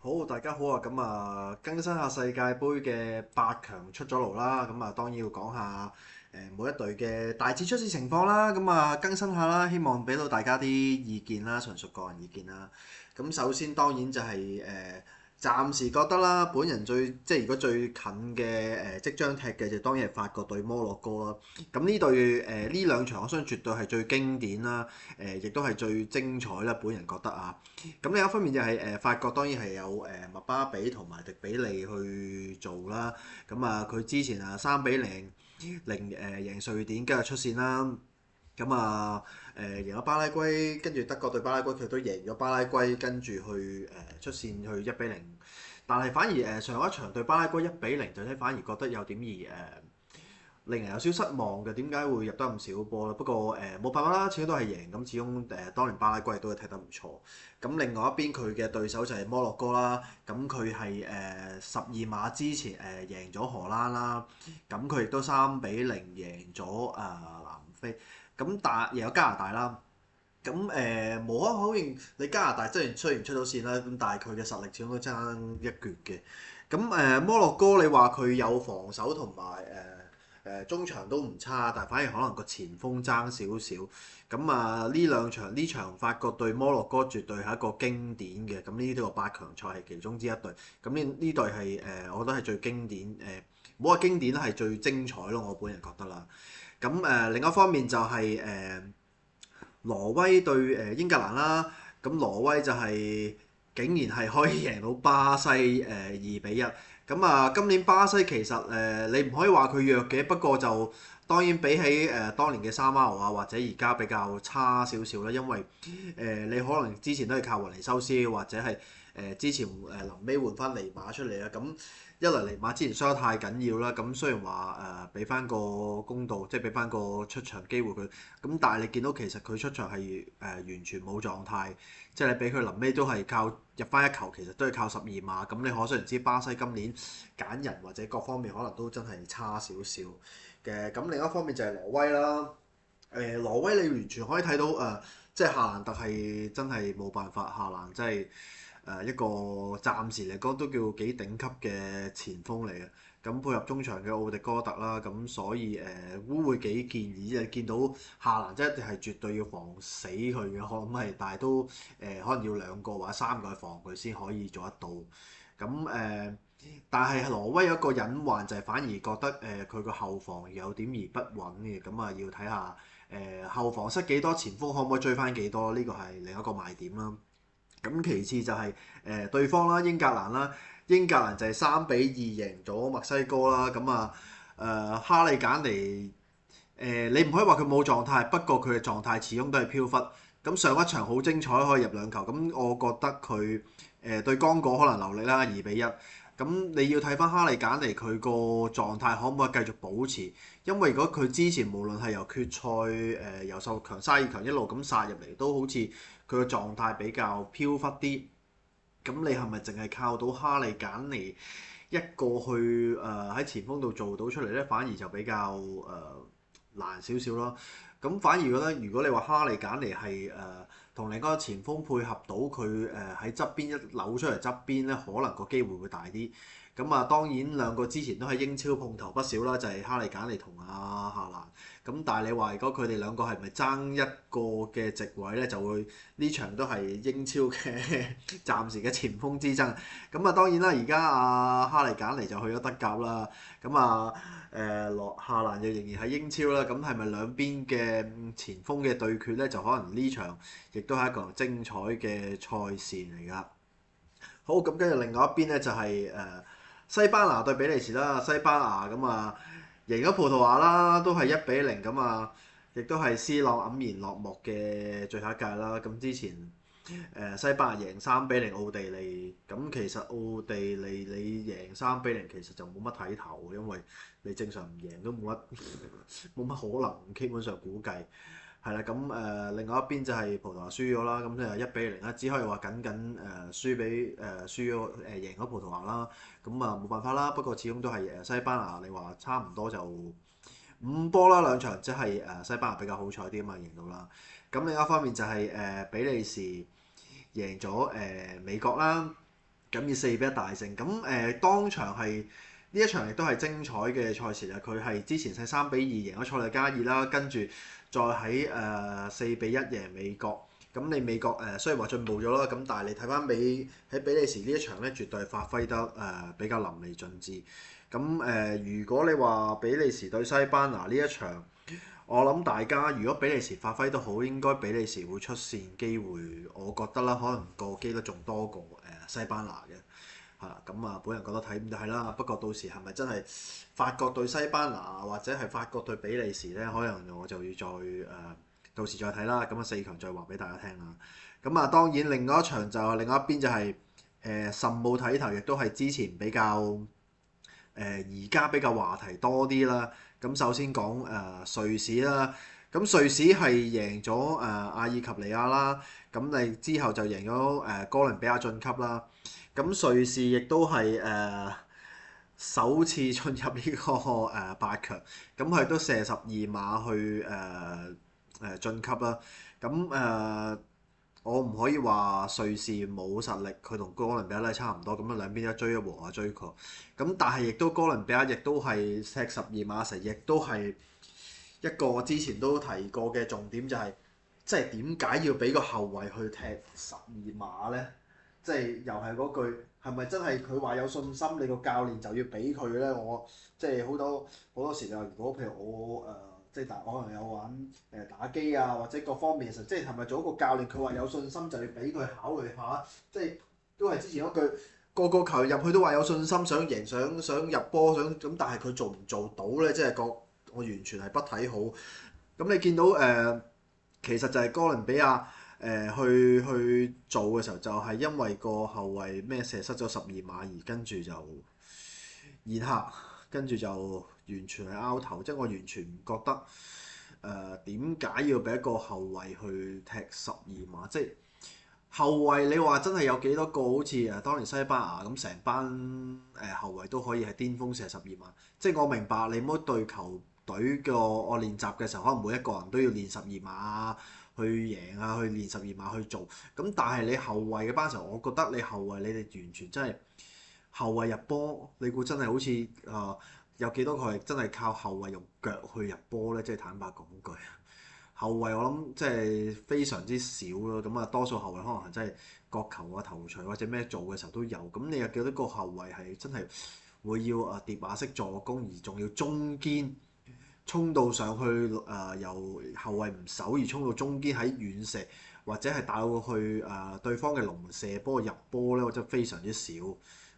好，大家好啊！咁啊，更新下世界盃嘅八強出咗爐啦。咁啊，當然要講下每一隊嘅大致出線情況啦。咁啊，更新下啦，希望俾到大家啲意見啦，純屬個人意見啦。咁首先當然就係暫時覺得啦，本人即係如果最近嘅即將踢嘅就當然係法國對摩洛哥啦。咁呢隊呢兩場我相信絕對係最經典啦，亦都係最精彩啦。本人覺得啊。咁另一方面就係法國當然係有麥巴比同埋迪比利去做啦。咁啊佢之前3-0贏瑞典，跟住出線啦。咁啊贏咗巴拉圭，跟住德國對巴拉圭佢都贏咗巴拉圭，跟住去出線去1-0。但係反而上一場對巴拉圭1-0就反而覺得有點令人有少失望嘅，點解會入得咁少波咧？不過冇辦法啦，始終都係贏，咁始終當年巴拉圭都係踢得唔錯。咁另外一邊佢嘅對手就係摩洛哥啦，咁佢係12碼之前贏咗荷蘭啦，咁佢亦都3-0贏咗南非，咁但贏咗加拿大啦。咁無可否認，你加拿大雖然出到線啦，咁但係佢嘅實力始終都爭一橛嘅。咁摩洛哥你話佢有防守同埋中場都唔差，但係反而可能個前鋒爭少少。咁啊呢場法國對摩洛哥絕對係一個經典嘅，咁呢個八強賽係其中之一隊。咁呢隊係我覺得係最經典唔好話經典啦，係最精彩咯，我本人覺得啦。咁另一方面就係挪威對英格蘭啦。咁挪威就係竟然係可以贏到巴西2-1。咁啊，今年巴西其實你唔可以話佢弱嘅，不過就當然比起當年嘅沙馬奧啊，或者而家比較差少少啦。因為你可能之前都係靠雲尼修斯，或者係之前臨尾換翻尼馬出嚟啦。咁一來尼馬之前傷得太緊要啦，咁雖然話俾翻個公道，即係俾翻個出場機會佢，咁但係你見到其實佢出場係完全冇狀態，即係你俾佢臨尾都係靠入翻一球，其實都係靠12碼。咁你可想而知巴西今年揀人或者各方面可能都真係差少少嘅。咁另一方面就係挪威啦。挪威你完全可以睇到即係夏蘭特係真係冇辦法，夏蘭真係一個暫時嚟講都叫幾頂級嘅前鋒嚟嘅。咁配合中場嘅奧迪哥特啦，咁所以都會幾建議見到夏蘭真係一定係絕對要防死佢嘅，我諗係，但係都可能要2個或者3個去防佢先可以做得到。咁但係挪威有一個隱患就係反而覺得佢個後防有點而不穩嘅，咁啊要睇下後防失幾多，前鋒可唔可以追翻幾多？呢個係另一個賣點啦。咁其次就係對方啦，英格蘭啦。英格蘭就係3-2贏咗墨西哥啦。咁啊哈利簡尼你唔可以話佢冇狀態，不過佢嘅狀態始終都係飄忽。咁上一場好精彩，可以入2球。咁我覺得佢對剛果可能留力啦2-1。咁你要睇翻哈利簡尼佢個狀態可唔可以繼續保持？因為如果佢之前無論係由決賽由十六強、32強一路咁殺入嚟，都好似佢個狀態比較飄忽啲。咁你係咪淨係靠到哈利簡尼一個去喺前鋒度做到出嚟呢？反而就比較難少少咯。咁反而覺得如果你話哈利簡尼係同另一個前鋒配合到佢喺側邊一扭出嚟側邊呢，可能個機會會大啲。咁啊，當然兩個之前都喺英超碰頭不少啦，就係哈利簡尼同阿夏蘭。咁但係你話如果佢哋兩個係咪爭一個嘅席位呢？就會呢場都係英超嘅暫時嘅前鋒之爭。咁啊當然啦，而家阿哈利簡尼就去咗德甲啦。咁啊夏蘭又仍然喺英超啦。咁係咪兩邊嘅前鋒嘅對決呢？就可能呢場亦都係一個精彩嘅賽事嚟㗎。好，咁跟住另外一邊呢，就係西班牙對比利時啦。西班牙咁啊贏咗葡萄牙啦，都係1-0咁啊，亦都係 C 朗黯然落幕嘅最後一屆啦。咁之前西班牙贏3-0奧地利，咁其實奧地利你贏3-0其實就冇乜睇頭，因為你正常唔贏都冇乜可能，基本上估計。係啦。咁另外一邊就係葡萄牙輸咗啦，咁就1-0啦，只可以話僅僅輸咗贏咗葡萄牙啦。咁啊冇辦法啦，不過始終都係西班牙，你話差唔多就5波啦兩場，即係西班牙比較好彩啲啊嘛，贏到啦。咁另一方面就係比利時贏咗美國啦。咁以4-1大勝。咁當場係呢一場亦都係精彩嘅賽事啊！佢係之前係3-2贏咗塞內加爾啦，跟住再喺4-1贏美國。咁你美國雖然話進步咗啦，咁但係你睇翻喺比利時呢一場咧，絕對係發揮得比較淋漓盡致。咁如果你話比利時對西班牙呢一場，我諗大家如果比利時發揮得好，應該比利時會出線機會，我覺得啦，可能個機率仲多過西班牙嘅。係啦，咁本人覺得睇咁就係啦。不過到時係咪真係法國對西班牙或者係法國對比利時咧？可能我就要到時再睇啦。咁4強再話俾大家聽啦。咁當然另外一場就另外一邊就係甚冇睇頭，亦都係之前比較而家比較話題多啲啦。咁首先講瑞士啦。咁瑞士係贏咗阿爾及利亞啦。咁你之後就贏咗哥倫比亞晉級啦。咁瑞士亦都係首次進入呢個8強，咁佢都射12碼去晉級啦。咁我唔可以話瑞士冇實力，佢同哥倫比亞都係差唔多，咁兩邊一追一和啊追過。咁但係亦都哥倫比亞亦都係踢12碼成，亦都係一個我之前都提過嘅重點，就係即係點解要俾個後衞去踢12碼呢？即係又係嗰句，係咪真係佢話有信心，你個教練就要俾佢咧？我即係好多時就如果譬如我即係可能有玩打機啊，或者各方面，其實即係咪做一個教練，佢話有信心就要俾佢考慮下，即係都係之前嗰句，個球員入去都話有信心，想贏，想入波，咁，但係佢做唔做到咧？即係我完全係不睇好。咁你見到其實就係哥倫比亞。去做嘅時候，就係因為個後衞咩射失咗12碼，而跟住就現客，跟住就完全係拗頭，即係我完全唔覺得點解要俾一個後衞去踢12碼？即係後衞你話真係有幾多個好似當年西班牙咁成班後衞都可以係巔峰射12碼？即係我明白你冇對球隊我練習嘅時候，可能每一個人都要練12碼去贏啊，去練12碼去做。咁但係你後衞嘅班時候，我覺得你後衞你哋完全真係後衞入波，你估真係好似有幾多個係真係靠後衞用腳去入波咧？即係坦白講句，後衞我諗即係非常之少咯。咁多數後衞可能係真係角球啊、頭槌或者咩做嘅時候都有。咁你有幾多個後衞係真係會要疊馬式助攻，而仲要中堅？衝到上去由後衞唔守而衝到中堅喺遠射，或者係帶到去對方嘅龍門射波入波咧，我真係非常之少。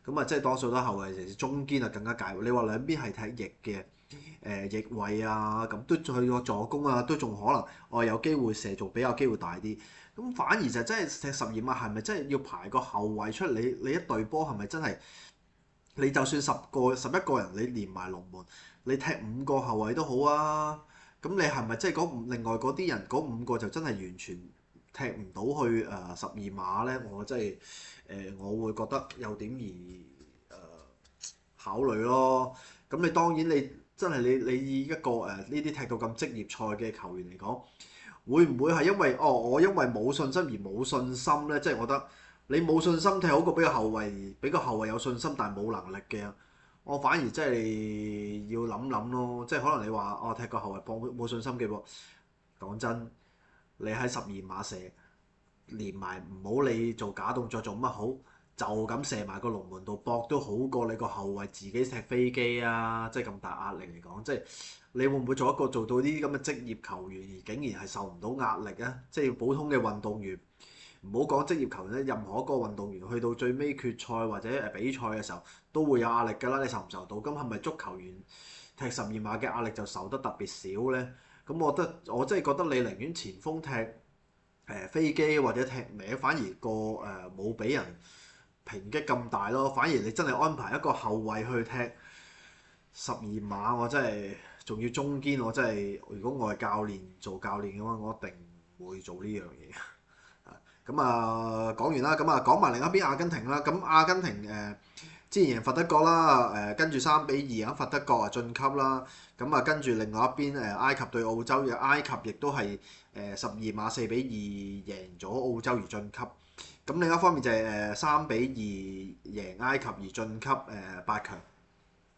咁即係多數都後衞，尤其是中堅啊更加介。你話兩邊係踢翼嘅翼位啊，咁都去個助攻啊，都仲可能有機會射，仲比較機會大啲。咁反而就真係踢12碼，係咪真係要排個後衞出嚟？你一隊波係咪真係？你就算11個人，你連埋龍門，你踢5個後衞都好啊。咁你係咪即係另外嗰啲人嗰5個就真係完全踢唔到去12碼咧？我真係我會覺得有點考慮咯。咁你當然你真係你以一個呢啲踢到咁職業賽嘅球員嚟講，會唔會係因為我因為冇信心而冇信心咧？即係我覺得。你冇信心踢好過俾個後衞有信心但係冇能力嘅，我反而真係要諗諗咯。即係可能你話踢個後衞冇信心嘅噃，講真，你喺12碼射，連埋唔好你做假動作做乜好，就咁射埋個龍門度搏都好過你個後衞自己踢飛機啊！即係咁大壓力嚟講，即係你會唔會做到啲咁嘅職業球員而竟然係受唔到壓力啊？即係普通嘅運動員。唔好講職業球員咧，任何一個運動員去到最尾決賽或者比賽嘅時候，都會有壓力㗎啦。你受唔受到？咁係咪足球員踢12碼嘅壓力就受得特別少咧？咁我真係覺得你寧願前鋒踢飛機或者踢歪，反而冇俾人抨擊咁大咯。反而你真係安排一個後衞去踢12碼，我真係仲要中堅，我真係如果我係做教練嘅話，我一定唔會做呢樣嘢。咁講完啦，咁講埋另一邊阿根廷啦。咁阿根廷之前贏佛得角啦，跟住3-2贏佛得角晉級啦。咁跟住另外一邊埃及對澳洲，埃及亦都係12碼4-2贏咗澳洲而晉級。咁另一方面就係3-2贏埃及而晉級八強。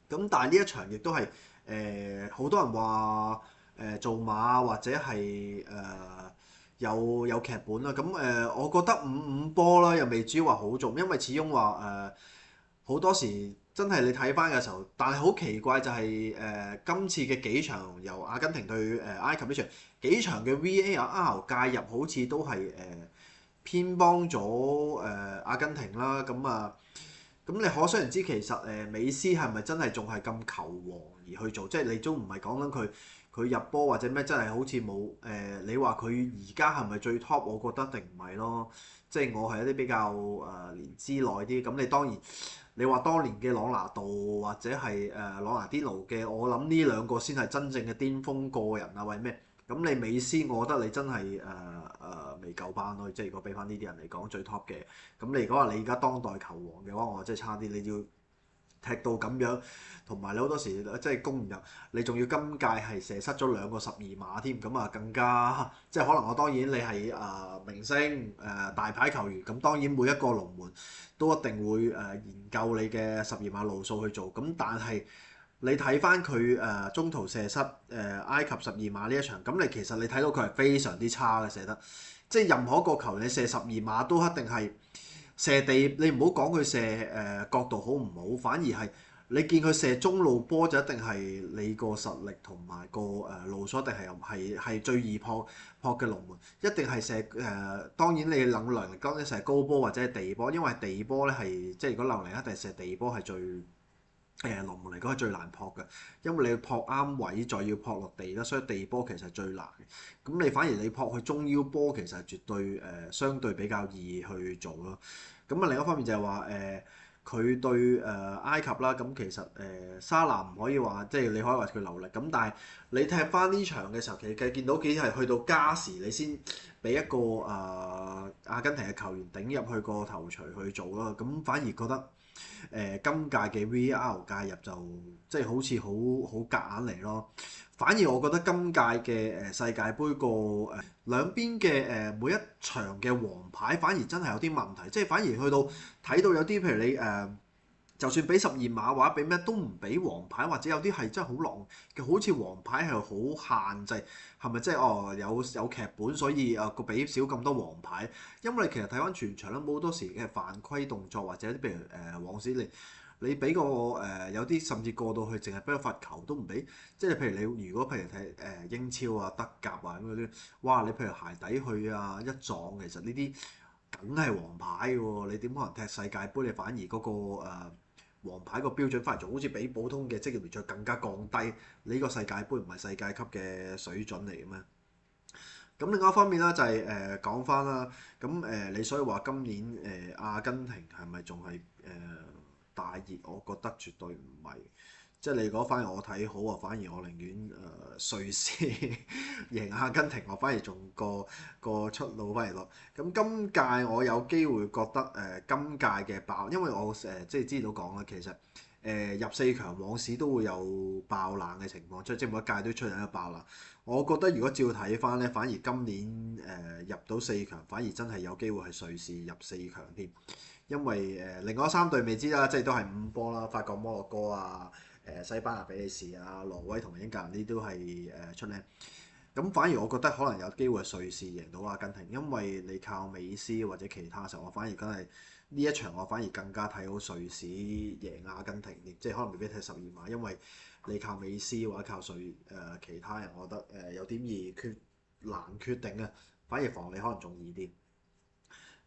咁但係呢一場亦都係好多人話做馬或者係有劇本啦。咁我覺得5-5波啦，又未至於話好重，因為始終話好多時真係你睇翻嘅時候，但係好奇怪就係今次嘅幾場由阿根廷對埃及呢場幾場嘅 VAR 介入，好似都係偏幫咗阿根廷啦。咁你可想而知，其實美斯係咪真係仲係咁球王而去做？即係你都唔係講緊佢入波或者咩，真係好似冇你話佢而家係咪最 top？我覺得定唔係咯。即係我係一啲比較年資耐啲。咁你當然你話當年嘅朗拿度或者係朗拿甸奴嘅，我諗呢兩個先係真正嘅巔峰個人啊，為咩？咁你美斯，我覺得你真係未夠班咯。即係如果俾翻呢啲人嚟講最 top 嘅，咁你如果話你而家當代球王嘅話，我真係差啲。你要踢到咁樣，同埋你好多時即係攻唔入，你仲要今屆係射失咗2個12碼添，咁啊更加即係可能我當然你係明星大牌球員，咁當然每一個龍門都一定會研究你嘅12碼路數去做，咁但係你睇翻佢中途射失埃及12碼呢一場，咁你其實你睇到佢係非常之差嘅射得，即係任何一個球你射12碼都一定係射地，你唔好講佢射角度好唔好，反而係你見佢射中路波就一定係你個實力同埋個路數一定係最易撲嘅龍門，一定係射當然你能力當然射高波或者係地波，因為地波咧係即係如果能力一定係射地波係最。龍門嚟講係最難撲嘅，因為你要撲啱位，再要撲落地啦，所以地波其實係最難嘅。咁你反而你撲去中腰波，其實係絕對相對比較易去做咯。咁啊另一方面就係話佢對埃及啦，咁其實沙拿唔可以話即係你可以話佢流力，咁但係你踢翻呢場嘅時候，其實見到幾係去到加時你先俾一個阿根廷嘅球員頂入去個頭槌去做啦，咁反而覺得。今屆嘅 VAR 介入就即係好似好夾硬嚟咯，反而我覺得今屆嘅世界盃個兩邊嘅每一場嘅黃牌反而真係有啲問題，即係反而去到睇到有啲譬如你就算俾12碼或者俾咩都唔俾黃牌，或者有啲係真係好狼嘅，好似黃牌係好限制，係咪即係有劇本，所以個俾少咁多黃牌？因為你其實睇翻全場咧，冇好多時嘅犯規動作或者譬如往時你俾個有啲甚至過到去淨係俾個罰球都唔俾，即係譬如你如果譬如睇英超啊、德甲啊咁嗰啲，哇！你譬如鞋底去啊一撞，其實呢啲梗係黃牌喎，你點可能踢世界盃你反而嗰個黃牌個標準反而仲好似比普通嘅職業聯賽更加降低？你呢個世界盃唔係世界級嘅水準嚟嘅咩？咁另外一方面啦，就係講翻啦，咁你所以話今年阿根廷係咪仲係大熱？我覺得絕對唔係，即係你講反而我睇好啊，反而我寧願瑞士贏阿根廷，我反而仲個出路反而落。咁今屆我有機會覺得今屆嘅爆，因為我即係知道講啦，其實入4強往時都會有爆冷嘅情況出，即係每一屆都出現一爆冷。我覺得如果照睇翻咧，反而今年入到4強，反而真係有機會係瑞士入4強添。因為另外3隊未知啦，即係都係5波啦，法國、摩洛哥啊、西班牙、比利時啊、挪威同埋英格蘭呢啲都係出咧。咁反而我覺得可能有機會係瑞士贏到阿根廷，因為你靠美斯或者其他時候，我反而梗係呢一場我反而更加睇好瑞士贏阿根廷，即係可能未必踢12碼，因為你靠美斯或者靠其他人，我覺得有點難決定啊，反而防你可能仲易啲。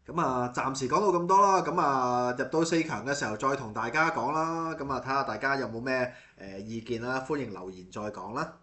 咁啊，暫時講到咁多啦。咁啊，入到4強嘅時候再同大家講啦。咁啊，睇下大家有冇咩意見啦，歡迎留言再講啦。